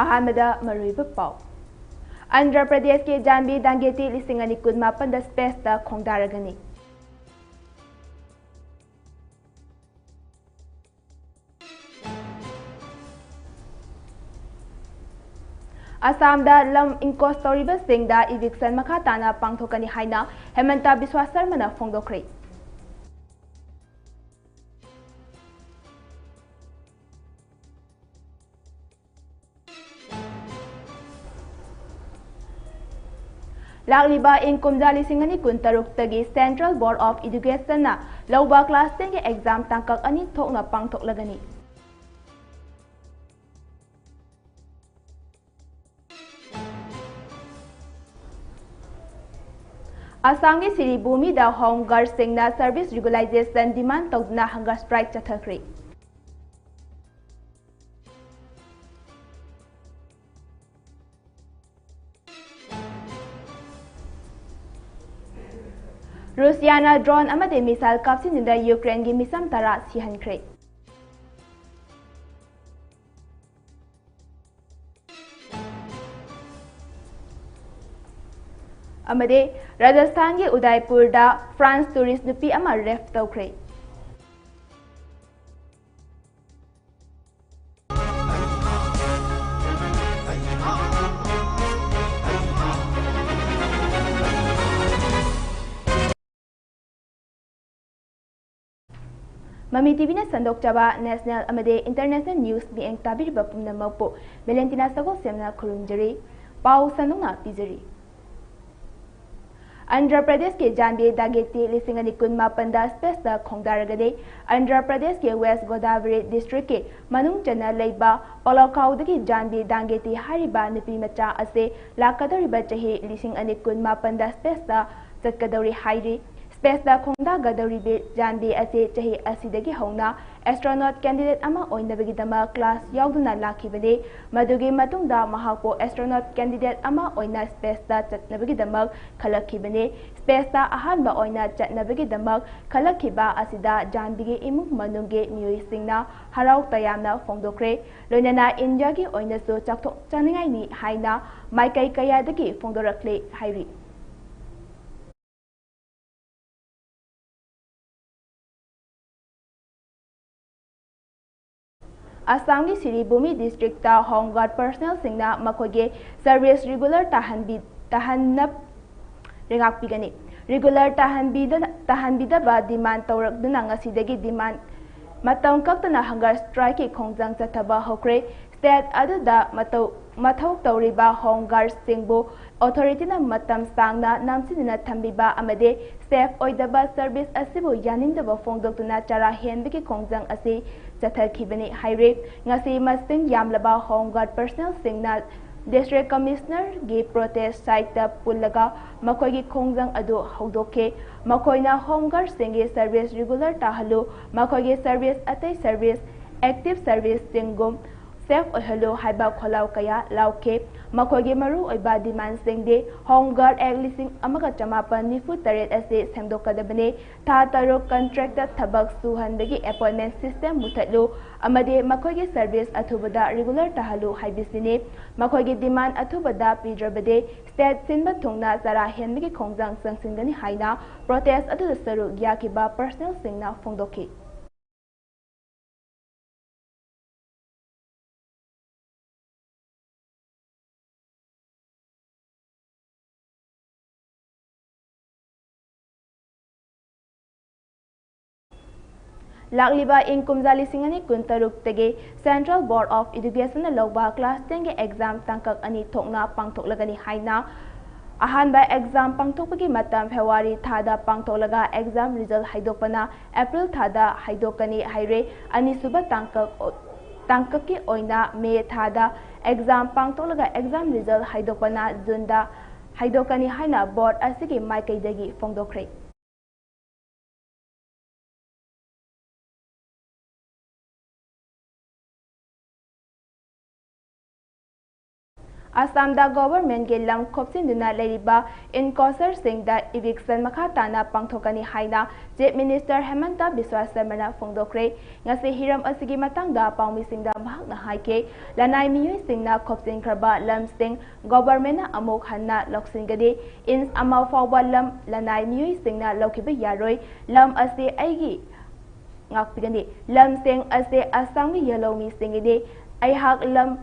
अहामदा मरुइब पाव आंध्र प्रदेश के जानबी दांगेती लिसिंग अनि कुन मापन द स्पेस दा खोंगदारगनी Assam da lam inkos toriba singda eviction makha tana pangthokani haina Hemanta Biswa Sarma na phongdokre. Lagliba in kumjali singani kuntaruk tagi Central Board of Education na lawba class 10 ke exam tangkak ani thokna pangthok lagani. Assam के Sribhumi दा home guard सिंगना service regularisation demand तौदना hunger strike चथखरे रूसियाना drone अमदे missile कापसिनिंदा Ukraine की मिसम तरा सिहनखरे अमदे राजस्थान के उदयपुर दा फ्रांस टूरिस्ट नुपी अमा रेफ तौखरे ममी टीवी ने संदोकचबा नेशनल अमदे इंटरनेशनल न्यूज मिएंग ताबिरबा पुनमकपो वेलेंटिना सगोलशेमना खुरुमजरी पाउ सनुंगा पिजरी आंध्र प्रदेश के जानबी दागेती लिसिंगनी कुन मापंदा स्पेस दा खोंगदारगदे आंध्र प्रदेश के वेस्ट गोदावरी डिस्ट्रिक्ट के मनुंग चना लेबा पलौकाउदगी जानबी दांगेती हारिबा नुपी मचा असे लाकदरिबा चही लिसिंग अनि कुन मापंदा स्पेस दा चटकदौरी हाइरी स्पेस दा खोंगदा गदौरी जानबी असे चही असिदगी हौना एस्ट्रोनॉट कैंडिडेट अमा ओइनबगीदमा क्लास याउदुना लाखिबने मदुगी मतुंगदा महाको एस्ट्रोनॉट कैंडिडेट अमा ओइना स्पेस दा चटनबगीदमक खलखिबने स्पेस दा अहानबा ओइना चटनबगीदमक खलखिबा असिदा जानबीगे इमुंग मनुंगे मियोइसिंगना हराउ तयामना फोंदोक्रे लोइनना इंडिया की ओइनसु चाकथोक चानिंगाइनी हाइना माइकै कयादगी फोंदोरक्ले हाइरी Assam की सिरी भूमि डिस्ट्रिक्ट ता होम गार्ड पर्सनल सिंगना मखोगे सर्विस रेगुलर ताहनब रेगाकपिगनी रेगुलर ताहनबिदबा डिमांड तौरकदुना ngasiदगी डिमांड मतम कक्तना हंगर स्ट्राइक की खोंजंग चथबा होक्रे स्टेट अदुदा मथौ तौरिबा होम गार्ड सिंगबो ऑथोरिटीना मतम सांगना नामसिना थंबिबा अमदे सेफ ओइदबा सर्विस असिबो यानिंदबा फोंदोक्तुना चरा हेनबगी खोंजंग असी चथखिबनी हाइरे ngasi masing yamlaba home guard personnel singna district commissioner gi protest site ta pullaga makoi gi khongjang adu haudoke makoina home guard singi service regular tahalu makoi gi service atai service active service singum safe ohalo haiba kholau kaya lauke makoi gi maru oiba demand singde home guard act lising amaga chamapan nifu taret ase semdokadabane tha taro contractor thabak suhanbegi appointment system muthatlu amade makoi gi service athubada regular tahalu haibisine makoi gi demand athubada pidrabade state sinba thongna zara henbegi khongjang sangsingani haina protest adu saru gyakiba personal singna phongdoki लाकलिबा इन कुमजाली सिंगनी कुंतरुक तगे central board of education लौबा class 10 के exam तंकक अनि थोकना पांगथोकलगनी हाइना अहानबा exam पांगथोकपगी मतम फेब्रुवारी थादा पांगथोकलगा एग्जाम रिजल्ट हाइदोकपना अप्रैल थादा हाइदोकनी हाइरे अनिसुबा तंकक की ओइना मे थादा एग्जाम पांगथोकलगा एग्जाम रिजल्ट हाइदोकपना जुनदा हाइदोकनी हाइना बोर्ड असिगी माइकैदगी फोंदोखरे Assam da government ge lam khopsin duna leriba incoser sing da eviction makha tana pangthokani haina Chief Minister Hemanta Biswa Sarmana phongdokre ngasi hiram asigi matang da pangmi sing da mahak na haike lanai miyoi sing na khopsin khraba lam sing government na amok hanna loksin gadi in ama fawba lam lanai miyoi sing na lokhiba yaroi lam ase aigi ngakpigani lam sing ase Assam gi yellow mi singide ai hak lam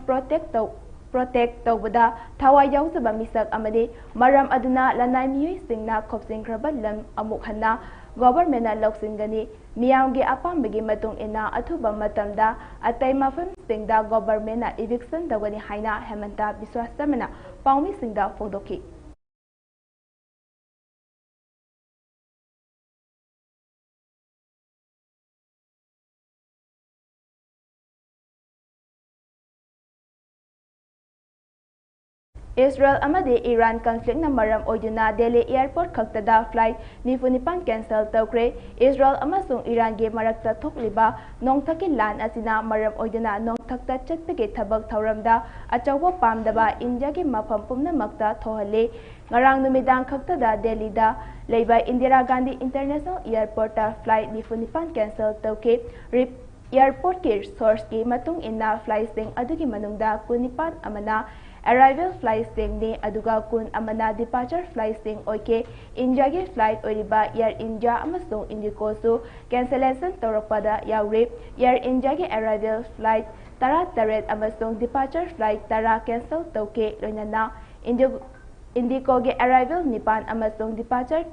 protect tawbada thawai yausaba misak amade maram aduna lanai miyoi singna khopsing khraba lam amuk hanna government na loksingani miyamgi apambagi matung ina athuba matamda atai mafam singda government na eviction dawani haina Hemanta Biswa Sarmana pangmi singda phongdoki Israel amadi Iran conflict na maram oiduna Delhi airport khaktada flight nifunipan cancel tawkre Israel amasung Iran ge marakta thokliba nongthaki lan asina maram oiduna nongthakta chatpege thabak thauramda achawa pamdaba India ge mafam pumna makta thohale ngarang numidang khaktada Delhi da leiba Indira Gandhi International Airport ta flight nifunipan cancel tawke airport ke source ke matung inna flight sing adugi manungda kunipan amana arrival flight sing ni aduga kun amana departure flight sing oike India ge flight oriba Air India amasung Indigo su cancellation tawrapada yaure Air India ge arrival flight tara taret amasung departure flight tara cancel tawke loinana Indigo ge arrival nipan amasung departure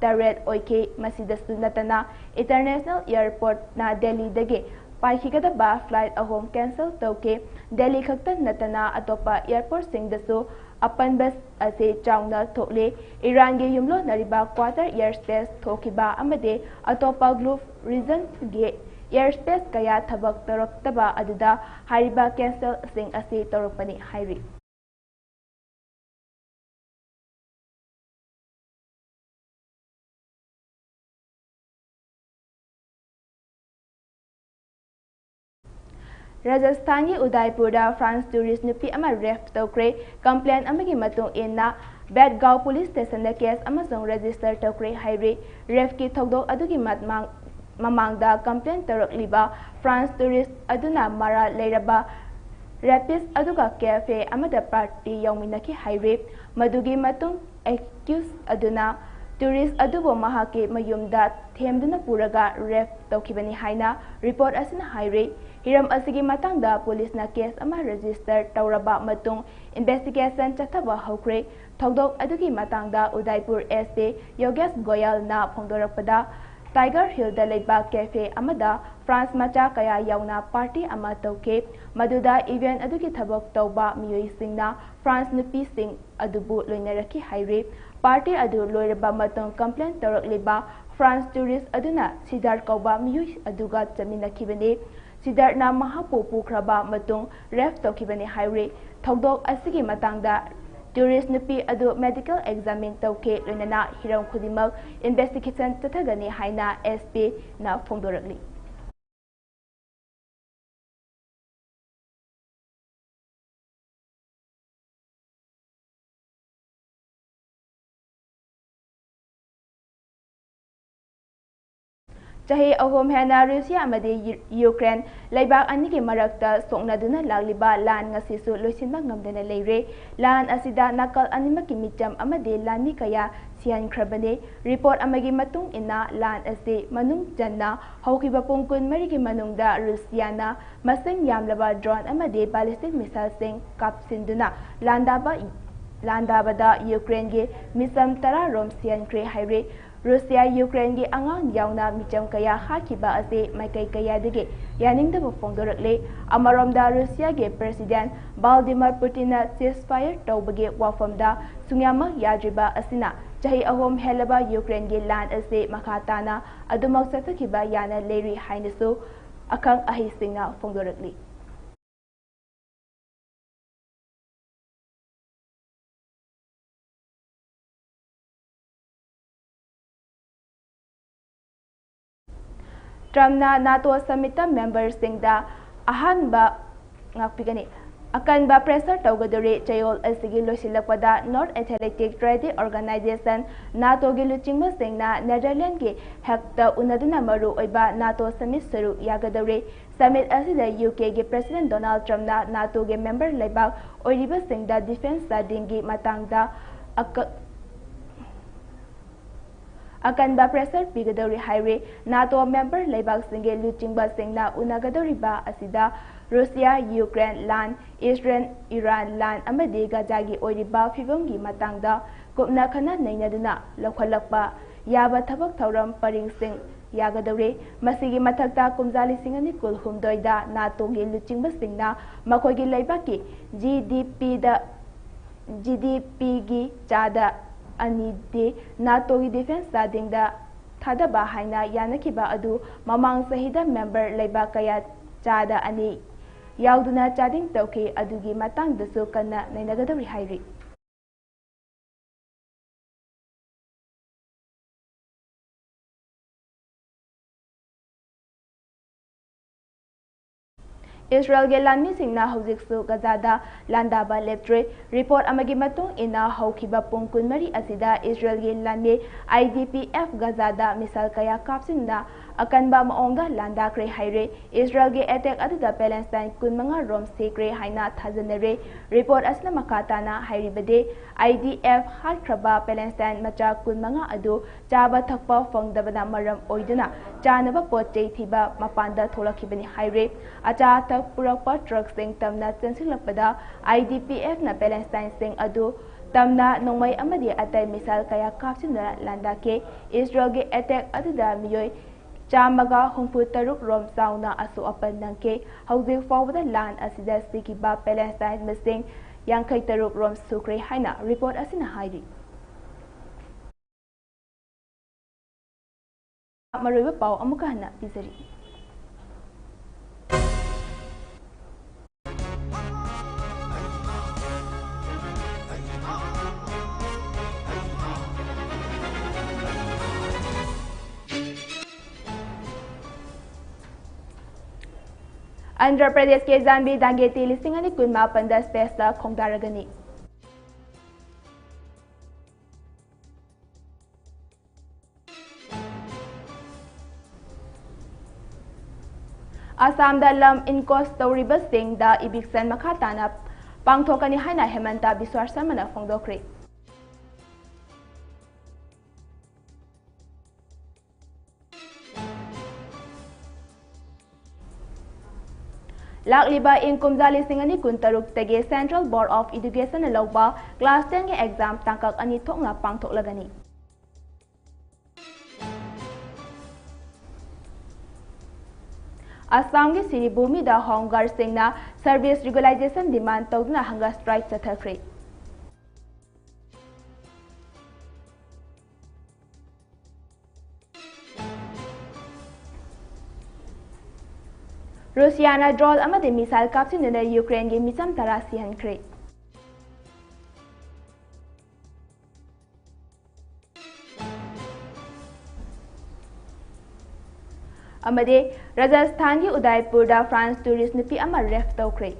taret oike masidasu natana international airport na Delhi dage paikigada ba flight ahom cancel tawke Delhi khakta natana atopa airport singdasu apan bus ase chaungna thokle Iran ge yumlo nariba quarter airspace thokiba amade atopa Gulf region ge airspace kaya thabak taraktaba aduda hariba cancel sing ase torokpani hairi Rajasthan ki Udaipur da France tourist nupi ama ref tawkre complaint amagi matung inna Bedgaon police station da case amasung register tawkre haire ref ki thokdok adugi mamangda complaint tarakliba France tourist aduna mara leiraba rapist aduga cafe amada party yauminaki haire madugi matung accused aduna tourist adubo mahaki mayumda themduna puraga ref tawkibani haina report asina haire Hiram asigi matangda police na case ama register tawraba matung investigation chathaba hokre thokdok adugi matangda Udaipur SP Yogesh Goyal na phongdorakpada Tiger Hill da leiba cafe amada France macha kaya yauna party ama tawke maduda event adugi thabak tawba miyoi singna France nupi sing adubu loinaraki haire party adu loiraba matung complaint tawrakliba France tourist aduna sidar kauba miyoi aduga chaminakibane Sidarna mahapu pukraba matung ref tokibani haire thokdok asigi matangda tourist nupi adu medical examine tawke loinana hiram khudimak investigation tathagani haina SP na phongdorakli Chahi ahom hena Russia amadi Ukraine laibak ani ki marakta soknaduna lagliba lan ngasisu loisinba ngamdana leire lan asida nakal animaki micham amadi lani kaya sian khrabane report amagi matung ina lan ase manung janna haukiba pungkun marigi manungda Russiana masing yamlaba drone amadi ballistic missile sing kapsinduna landabada Ukraine ge misam tara rom sian kre haire Russia Ukraine gi angang yauna micham kaya hakiba ase maikai kaya dige yaning da phongdorakle amaromda Russia ge president Vladimir Putin na ceasefire tawbage wafamda sungyama yadriba asina chahi ahom helaba Ukraine ge land ase makhatana adumak sathakiba yana leri hainasu akang ahisingna phongdorakle Trump na NATO summit member singda ahanba ngakpigani अकनबा pressure तौगदोरे चयोल असigi लोसिलकपदा north athletic trading organisation NATO गी लुचिंगबा सिंगना Netherland गी hecto उनदुना मरु ओइबा NATO summit सरू यागदोरे summit असिदा UK गी प्रेसिडेंट डोनाल्ड ट्रम्पना नाटो गे मेंबर लेबाक ओइरिबा सिंगदा डिफेंस स्टाडिंग गी मतंगदा अकनबा प्रेसर पिगदोरी हाइवे नाटो मेंबर लेबाक सिंगे लुचिंगबा सिंगना उनगदोरिबा असिदा रूसिया यूक्रेन लान इस्राएल ईरान लान अमदी गाजागी ओइरिबा फिवमगी मतंगदा कुपना खना नैनदुना लौखलकपा याबा थबक थौरम परिंगसिंग यागदौरे मसिगी मथक्ता कुमजाली सिंगनी कुल हुमदोइदा नाटोगी लुचिंगबा सिंगना मखोगी लेबाकी जीडीपी गी चादा अनिदे नाटोगी डिफेंस स्टाडिंगदा थादबा हाइना यानकिबा अदु ममांग सहिदा मेंबर लेबा कया चादा अनि याउदुना चादिंग तौके अदुगी मतंगदसु कन्ना नैनगदौरी हाइरि इस्राएल के लानी सिंगना हौजिकसु गजादा लांदाबा लेप्ट्रे रिपोर्ट अमगी मतुंग इना हौखिबा पुंग कुनमरी असिदा इस्राएल के लानी IDPF गजादा मिसाल कया कापसिंदा अकनबा मओंगा लांदाक्रे हाइरे इस्राएल के अटैक अदुदा पैलेस्टाइन कुनमंगा रोम सेक्रे हाइना थाजनरे रिपोर्ट असना मकाताना हाइरिबदे IDF हाटख्रबा पैलेस्टाइन मचा कुनमंगा अदु चाबा थकपा फंगदबना मरम ओइदुना चानबा पोचै थिबा मपांदा थोलखिबनी हाइरे अचा पुरक्पा ट्रक सिंह तमना चंसिलपदा IDPF ना पैलेस्टाइन सिंह अदु तमना नोंमै अमदी अतै मिसाल कया कापसिना लांदाके इस्राएल के अटैक अदुदा मियोय चामगा हुंफु तरुक रोम साउना असु अपन नंके हौजिक फावदा लान असिदा सिकिबा पैलेस्टाइन मसिंग यांखै तरुक रोम सुक्रे हाइना रिपोर्ट असिना हाइरि मरुइबा पाव अमुका हना पिजरी आंध्र प्रदेश के जानबी दांगेती लिसिंग अनि कुनमा पंदा स्पेसता खोंगदारगनी असम दा लम इनकोस तौरिबा सिंग दा eviction मखाताना पांगथोकनी हाइना हेमंता बिस्वार समना फोंगदोख्रे लाकलिबा इन कुमजाली सिंगनी कुंतरुक तगे सेंट्रल बोर्ड ऑफ एजुकेशन लौबा क्लास 10 के एग्जाम तांकक अनि थोंगना पांगथोकलगनी असम के सिरिभूमि दा होमगार्ड सिंगना सर्विस रेगुलाइजेशन डिमांड तौदुना हंगर स्ट्राइक चथखरे रूसियाना ड्रोन अमदे मिसाइल कापसिनना यूक्रेन के मिचम तरा सिहनख्रे अमदे राजस्थान के उदयपुर दा फ्रांस टूरिस्ट नुपी अमा रेफ तौख्रे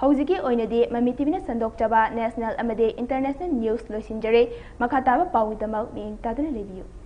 हौजिकी ओइनदी ममितिबिना संदोक्चबा नेशनल अमदे इंटरनेशनल न्यूज़ लोसिंजरे मखाताबा पाउदमक मिंग तादना लेबियु।